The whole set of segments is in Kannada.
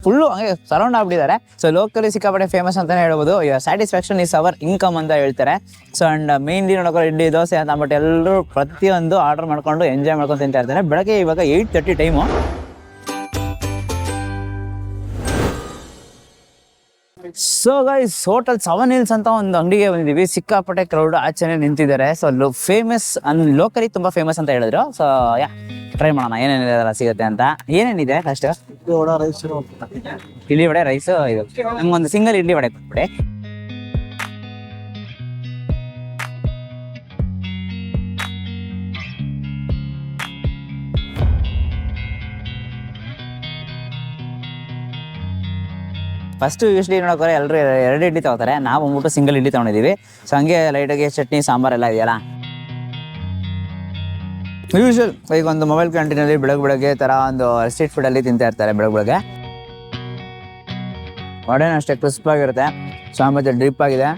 ಫುಲ್ಲು ಹಂಗೆ ಸರೌಂಡ್ ಆಗ್ಬಿಟ್ಟಿದ್ದಾರೆ. ಸೊ ಲೋಕಲಿ ಸಿಕ್ಕಾಪಟ್ಟೆ ಫೇಮಸ್ ಅಂತಾನೆ ಹೇಳ್ಬೋದು. ಸ್ಯಾಟಿಸ್ಫ್ಯಾಕ್ಷನ್ ಇಸ್ ಅವರ್ ಇನ್ಕಮ್ ಅಂತ ಹೇಳ್ತಾರೆ. ಸೊ ಅಂಡ್ ಮೇನ್ಲಿ ನೋಡೋಕೆ ಇಡ್ಲಿ ದೋಸೆ ಅಂತ ಅಂದ್ಬಿಟ್ಟು ಎಲ್ಲರೂ ಪ್ರತಿಯೊಂದು ಆರ್ಡರ್ ಮಾಡ್ಕೊಂಡು ಎಂಜಾಯ್ ಮಾಡ್ಕೊಂಡು ತಿಂತಾ ಇರ್ತಾರೆ. ಬೆಳಗ್ಗೆ ಇವಾಗ 8:30 time. So guys, hotel 7 Hills ಅಂತ ಒಂದು ಅಂಗಡಿಗೆ ಬಂದಿದ್ದೀವಿ. ಸಿಕ್ಕಾಪಟ್ಟೆ ಕ್ರೌಡ್ ಆಚೆನೆ ನಿಂತಿದ್ದಾರೆ. ಸೊ ಫೇಮಸ್ ಲೋಕಲಿ ತುಂಬಾ ಫೇಮಸ್ ಅಂತ ಹೇಳಿದ್ರು. ಸೊ ಟ್ರೈ ಮಾಡೋಣ ಏನೇನಿದೆ ಅದೆಲ್ಲ ಸಿಗುತ್ತೆ ಅಂತ. ಏನೇನಿದೆ ಫಸ್ಟ್? ಇಡ್ಲಿ ವಡೆ, ರೈಸ್. ಇದು ನಮ್ಗೊಂದು ಸಿಂಗಲ್ ಇಡ್ಲಿ ವಡೆ ಕೊಟ್ಬಿಡಿ. ಫಸ್ಟ್ ಯೂಸ್ಲಿ ನೋಡೋಕೆ ಎಲ್ಲರೂ 2 ಇಡ್ಲಿ ತಗೋತಾರೆ. ನಾವು ಬಂದ್ಬಿಟ್ಟು ಸಿಂಗಲ್ ಇಡ್ಲಿ ತಗೊಂಡಿದ್ದೀವಿ. ಸೊ ಹಂಗೆ ಲೈಟಾಗಿ ಚಟ್ನಿ ಸಾಂಬಾರ್ ಎಲ್ಲ ಇದೆಯಲ್ಲ. ಯೂಶಲ್ ಈಗ ಒಂದು ಮೊಬೈಲ್ ಕ್ಯಾಂಟೀನಲ್ಲಿ ಬೆಳಗ್ಗೆ ಥರ ಒಂದು ಸ್ಟ್ರೀಟ್ ಫುಡಲ್ಲಿ ತಿಂತಾ ಇರ್ತಾರೆ ಬೆಳಗ್ಗೆ. ವಡೆನ ಅಷ್ಟೇ ಕ್ರಿಸ್ಪ್ ಆಗಿರುತ್ತೆ. ಸಾಂಬಾರ್ ಡ್ರಿಪ್ ಆಗಿದೆ.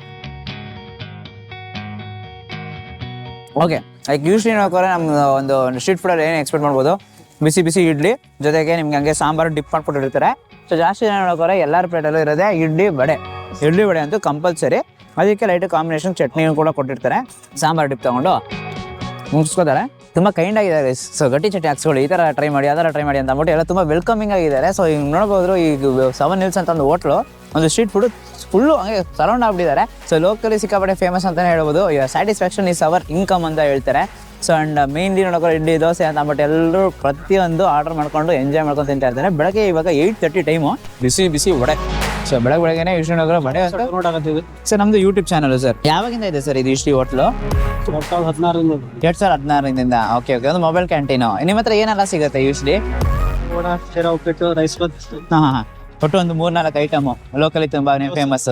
ಓಕೆ, ಲೈಕ್ ಯೂಶ್ಲಿ ನೋಡ್ಕೋರೆ ನಮ್ಗೆ ಒಂದು ಸ್ಟ್ರೀಟ್ ಫುಡಲ್ಲಿ ಏನು ಎಕ್ಸ್ಪೆಕ್ಟ್ ಮಾಡ್ಬೋದು? ಬಿಸಿ ಬಿಸಿ ಇಡ್ಲಿ ಜೊತೆಗೆ ನಿಮ್ಗೆ ಹಂಗೆ ಸಾಂಬಾರು ಡಿಪ್ ಮಾಡ್ಕೊಟ್ಟಿರ್ತಾರೆ. ಸೊ ಜಾಸ್ತಿ ಜನ ನೋಡೋಕೋರೆ ಎಲ್ಲರ ಪ್ಲೇಟಲ್ಲೂ ಇರೋದೇ ಇಡ್ಲಿ ವಡೆ ಅಂತೂ ಕಂಪಲ್ಸರಿ. ಅದಕ್ಕೆ ಲೈಟ್ ಕಾಂಬಿನೇಷನ್ ಚಟ್ನಿ ಕೂಡ ಕೊಟ್ಟಿರ್ತಾರೆ. ಸಾಂಬಾರು ಡಿಪ್ ತೊಗೊಂಡು ಮುಗಿಸ್ಕೋತಾರೆ. ತುಂಬ ಕೈಂಡ್ ಆಗಿದ್ದಾರೆ. ಸೊ ಗಟ್ಟಿ ಚಟ್ನಿ ಹಾಕ್ಸ್ಕೊಳ್ಳಿ, ಈ ಥರ ಟ್ರೈ ಮಾಡಿ, ಅದರ ಟ್ರೈ ಮಾಡಿ ಅಂತ ಅಂದ್ಬಿಟ್ಟು ಎಲ್ಲ ತುಂಬ ವೆಲ್ಕಮಿಂಗ್ ಆಗಿದ್ದಾರೆ. ಸೊ ಈಗ ನೋಡ್ಬೋದು, ಈಗ 7 Hills ಅಂತ ಒಂದು ಹೋಟ್ಲು, ಒಂದು ಸ್ಟ್ರೀಟ್ ಫುಡ್ ಫುಲ್ಲು ಹಂಗೆ ಸರೌಂಡ್ ಆಗ್ಬಿಟ್ಟಿದ್ದಾರೆ. ಸೊ ಲೋಕಲಿ ಸಿಕ್ಕಾಪಟ್ಟೆ ಫೇಮಸ್ ಅಂತಲೇ ಹೇಳ್ಬೋದು. ಸ್ಯಾಟಿಸ್ಫ್ಯಾಕ್ಷನ್ ಇಸ್ ಅವರ್ ಇನ್ಕಮ್ ಅಂತ ಹೇಳ್ತಾರೆ. ಸೊ ಅಂಡ್ ಮೇನ್ಲಿ ನೋಡೋಕೆ ಇಡ್ಲಿ ದೋಸೆ ಅಂತ ಅಂದ್ಬಿಟ್ಟು ಎಲ್ಲರೂ ಪ್ರತಿಯೊಂದು ಆರ್ಡರ್ ಮಾಡ್ಕೊಂಡು ಎಂಜಾಯ್ ಮಾಡ್ಕೊಂಡು ತಿಂತಾ ಇರ್ತಾರೆ. ಬೆಳಗ್ಗೆ ಇವಾಗ 8:30 ಟೈಮು. ಬಿಸಿ ಬಿಸಿ ವಡೆ. ಸೊ ಬೆಳಗ್ಗೆನೇ ವಿಷ್ಣುನಗರ ವಡೆ ಅಂತ. ಸರ್ ನಮ್ದು ಯೂಟ್ಯೂಬ್ ಚಾನಲ್ ಸರ್. ಯಾವಾಗಿಂದ ಇದೆ ಸರ್ ಇದು ಇಷ್ಟು ಹೋಟ್ಲು? 2016 ಓಕೆ. ಒಂದು ಮೊಬೈಲ್ ಕ್ಯಾಂಟೀನು. ನಿಮ್ಮ ಹತ್ರ ಏನೆಲ್ಲ ಸಿಗುತ್ತೆ ಯೂಶ್ಲಿ? ಹಾಂ, ಒಟ್ಟು ಒಂದು 3-4 ಐಟಮು ಲೋಕಲಿ ತುಂಬಾ ಫೇಮಸ್.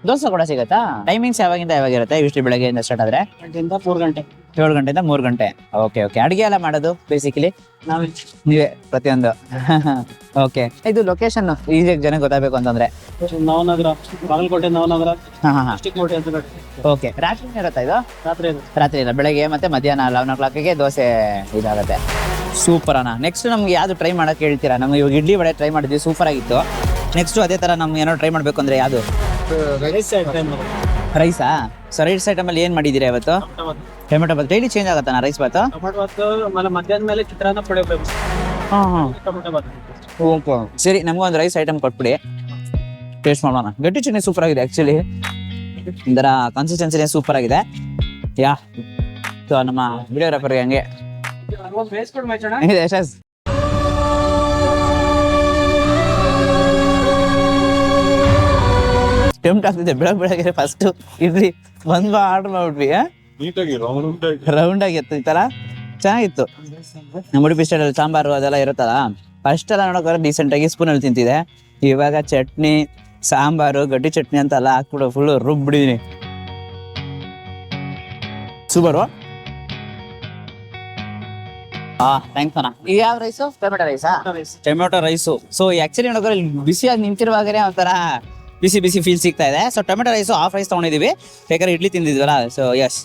ದೋಸೆ ಕೂಡ ಸಿಗುತ್ತಾ? ಟೈಮಿಂಗ್ಸ್ ಯಾವಾಗಿಂದ ಯಾವಾಗಿರುತ್ತೆ ಯೂಶ್ಲಿ? ಬೆಳಗ್ಗೆಯಿಂದ ಸ್ಟಾರ್ಟ್ ಆದರೆ 7 ಗಂಟೆಯಿಂದ 3 ಗಂಟೆ. ಓಕೆ. ಅಡುಗೆ ಎಲ್ಲ ಮಾಡೋದು ಬೇಸಿಕಲಿ ನೀವೇ ಪ್ರತಿಯೊಂದು? ಓಕೆ. ಇದು ಲೊಕೇಶನ್ ಈಸಿಯಾಗಿ ಜನ ಗೊತ್ತಾಗಬೇಕು ಅಂತಂದ್ರೆ? ನವನಗರ, ಬಾಗಲಕೋಟೆ ನವನಗರ. ಓಕೆ. ರಾತ್ರಿ ಇರುತ್ತಾ ಇದು? ರಾತ್ರಿ ಇಲ್ಲ, ಬೆಳಗ್ಗೆ ಮತ್ತೆ ಮಧ್ಯಾಹ್ನ 11 o'clockಗೆ ದೋಸೆ ಇದಾಗುತ್ತೆ. ಸೂಪರ್ ಅಣ್ಣ. ನೆಕ್ಸ್ಟ್ ನಮ್ಗೆ ಯಾವುದು ಟ್ರೈ ಮಾಡೋಕೆ ಹೇಳ್ತೀರಾ? ನಮ್ಗೆ ಇವಾಗ ಇಡ್ಲಿ ವಡೆ ಟ್ರೈ ಮಾಡಿದ್ವಿ, ಸೂಪರ್ ಆಗಿತ್ತು. ನೆಕ್ಸ್ಟು ಅದೇ ಥರ ನಮ್ಗೆ ಏನೋ ಟ್ರೈ ಮಾಡಬೇಕು ಅಂದರೆ ಯಾವುದು? ರೈಸಾ? ಸೊ ರೈಸ್ ಐಟಮಲ್ಲಿ ಏನು ಮಾಡಿದ್ದೀರಾ ಇವತ್ತು? ಟೊಮೆಟೊ ಬಾತ್. ಡೈಲಿ ಚೇಂಜ್ ಆಗುತ್ತಾ ರೈಸ್ ಬಾತು? ಮಧ್ಯಾಹ್ನ ಮೇಲೆ ಚಿತ್ರಾನ್ನ ಪಡಿಬೇಕು. ಓಕೆ, ಸರಿ. ನಮಗೊಂದು ರೈಸ್ ಐಟಮ್ ಕೊಟ್ಬಿಡಿ, ಟೇಸ್ಟ್ ಮಾಡೋಣ. ಗಟ್ಟಿ ಚಟ್ನಿ ಸೂಪರ್ ಆಗಿದೆ ಆ್ಯಕ್ಚುಲಿ. ಒಂಥರ ಕನ್ಸಿಸ್ಟೆನ್ಸಿನೇ ಸೂಪರ್ ಆಗಿದೆ. ಯಾ, ಸೊ ನಮ್ಮ ವಿಡಿಯೋಗ್ರಾಫರ್ಗೆ ಹಂಗೆ ಟೆಂಪ್ಟ್ ಆಗ್ತಿದೆ. ಬೆಳಗ್ಗೆ ಫಸ್ಟ್ ಇಡ್ಲಿ ಒಂದು ಆರ್ಡರ್ ಮಾಡ್ಬಿಟ್ವಿ. ರೌಂಡ್ ಆಗಿತ್ತು, ಈ ಥರ ಚೆನ್ನಾಗಿತ್ತು. ನಮ್ಮ ಉಡುಪಿ ಸ್ಟೈಲಲ್ಲಿ ಸಾಂಬಾರು ಅದೆಲ್ಲ ಇರುತ್ತಲ್ಲ, ಫಸ್ಟ್ ಎಲ್ಲ ನೋಡೋಕೆ ಡೀಸೆಂಟಾಗಿ ಸ್ಪೂನಲ್ಲಿ ತಿಂತಿದೆ. ಇವಾಗ ಚಟ್ನಿ, ಸಾಂಬಾರು, ಗಟ್ಟಿ ಚಟ್ನಿ ಅಂತೆಲ್ಲ ಹಾಕ್ಬಿಡು ಫುಲ್ಲು ರುಬ್ಬಿಡಿದೀನಿ. ಸೂಪರು. ಥ್ಯಾಂಕ್ಸ್ ಅಣ್ಣ. ಈಗ ಯಾವ ರೈಸು? ಟೊಮೆಟೊ ರೈಸಾ? Tomato rice. ಸೊ ಆ್ಯಕ್ಚುಲಿ ನೋಡೋಕೆ ಬಿಸಿಯಾಗಿ ನಿಂತಿರುವಾಗಲೇ ಒಂಥರ ಬಿಸಿ ಬಿಸಿ ಫೀಲ್ ಸಿಗ್ತಾ ಇದೆ. So tomato rice half rice ತೊಗೊಂಡಿದ್ದೀವಿ, ಬೇಕಾದ್ರೆ ಇಡ್ಲಿ ತಿಂದಿದ್ವಲ್ಲ. ಸೊ ಎಸ್,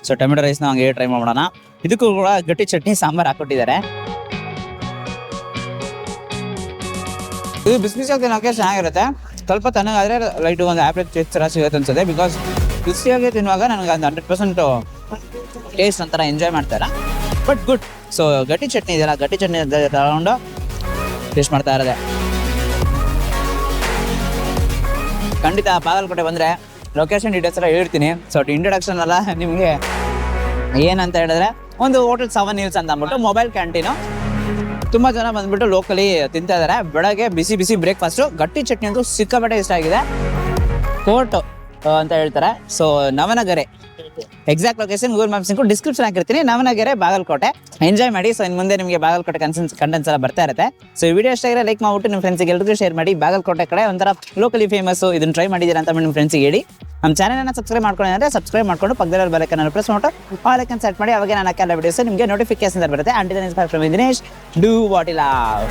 ಸೊ ಟೊಮೆಟೊ ರೈಸ್ನ ಹಂಗೆ ಟ್ರೈ ಮಾಡೋಣ. ಇದಕ್ಕೂ ಕೂಡ ಗಟ್ಟಿ ಚಟ್ನಿ ಸಾಂಬಾರು ಹಾಕ್ಕೊಟ್ಟಿದ್ದಾರೆ. ಇದು ಬಿಸಿ ಬಿಸಿಯಾಗಿ ತಿನ್ನೋಕೆ ಚೆನ್ನಾಗಿರುತ್ತೆ. ಸ್ವಲ್ಪ ತಣ್ಣಗಾದರೆ ಲೈಟ್ ಒಂದು ಆ್ಯಾಪ್ರೇಜ್ ಟೇಸ್ಟ್ ಥರ ಸಿಗುತ್ತೆ ಅನ್ಸುತ್ತೆ. ಬಿಕಾಸ್ ಬಿಸಿಯಾಗಿ ತಿನ್ನುವಾಗ ನನಗೆ ಒಂದು 100% ಟೇಸ್ಟ್ ಒಂಥರ ಎಂಜಾಯ್ ಮಾಡ್ತಾರೆ. But good. ಸೊ ಗಟ್ಟಿ ಚಟ್ನಿ ಇದೆಯಲ್ಲ, ಗಟ್ಟಿ ಚಟ್ನಿ ತಗೊಂಡು ಟೇಸ್ಟ್ ಮಾಡ್ತಾ ಇರೋದೆ. ಖಂಡಿತ ಬಾಗಲಕೋಟೆ ಬಂದರೆ ಲೊಕೇಶನ್ ಡೀಟೇಲ್ಸ್ ಎಲ್ಲ ಹೇಳ್ತೀನಿ. ಸೊ ಇಂಟ್ರೊಡಕ್ಷನ್ ಎಲ್ಲ ನಿಮಗೆ ಏನಂತ ಹೇಳಿದ್ರೆ, ಒಂದು ಹೋಟೆಲ್ 7 Hills ಅಂತ ಅಂದ್ಬಿಟ್ಟು ಮೊಬೈಲ್ ಕ್ಯಾಂಟೀನು. ತುಂಬ ಜನ ಬಂದ್ಬಿಟ್ಟು ಲೋಕಲಿ ತಿಂತಾ ಇದ್ದಾರೆ. ಬೆಳಗ್ಗೆ ಬಿಸಿ ಬಿಸಿ ಬ್ರೇಕ್ಫಾಸ್ಟು. ಗಟ್ಟಿ ಚಟ್ನಿ ಅಂತೂ ಸಿಕ್ಕಾಪಟ್ಟೆ ಇಷ್ಟ ಆಗಿದೆ. ಕೋರ್ಟ್ ಅಂತ ಹೇಳ್ತಾರೆ. So Navanagere exact location Google Maps description ಹಾಕಿರ್ತೀನಿ. ನವನಗೆರೆ, ಬಾಗಲಕೋಟೆ. ಎಂಜಾಯ್ ಮಾಡಿ. ಸೊ ಇನ್ನು ಮುಂದೆ ನಿಮಗೆ ಬಾಗಲಕೋಟೆ ಕಂಟೆಂಟ್ಸ್ ಎಲ್ಲ ಬರ್ತಾ ಇರುತ್ತೆ. ಸೊ ಈ ವಿಡಿಯೋ ಇಷ್ಟ ಆಗಿದ್ರೆ ಲೈಕ್ ಮಾಡ್ಬಿಟ್ಟು ನಿಮ್ಮ ಫ್ರೆಂಡ್ಸಿಗೆ ಎಲ್ರಿಗೂ ಶೇರ್ ಮಾಡಿ. ಬಾಗಲಕೋಟೆ ಕಡೆ ಒಂಥರ ಲೋಕಲಿ ಫೇಮಸ್ಸು, ಇದನ್ನು ಟ್ರೈ ಮಾಡಿದ್ದೀರಾ ಅಂತ ನಿಮ್ಮ ಫ್ರೆಂಡ್ಸಿಗೆ ಹೇಳಿ. ನಮ್ಮ ಚಾನಲನ್ನು ಸಬ್ಸ್ಕ್ರೈಬ್ ಮಾಡ್ಕೊಂಡು ಅಂದರೆ ಸಬ್ಸ್ಕ್ರೈಬ್ ಮಾಡ್ಕೊಂಡು ಪಕ್ಕದಲ್ಲಿ ಬೆಲ್ ಪ್ರೆಸ್ ಮಾಡ್ಬಿಟ್ಟು ಆಲ್ ಐಕನ್ ಸೆಟ್ ಮಾಡಿ. ಅವಾಗ ನಾನು ಹಾಕೋ ವಿಡಿಯೋಸ್ ನಿಮಗೆ ನೋಟಿಫಿಕೇಶನ್ ಬರುತ್ತೆ. Until Dinesh, do what you love.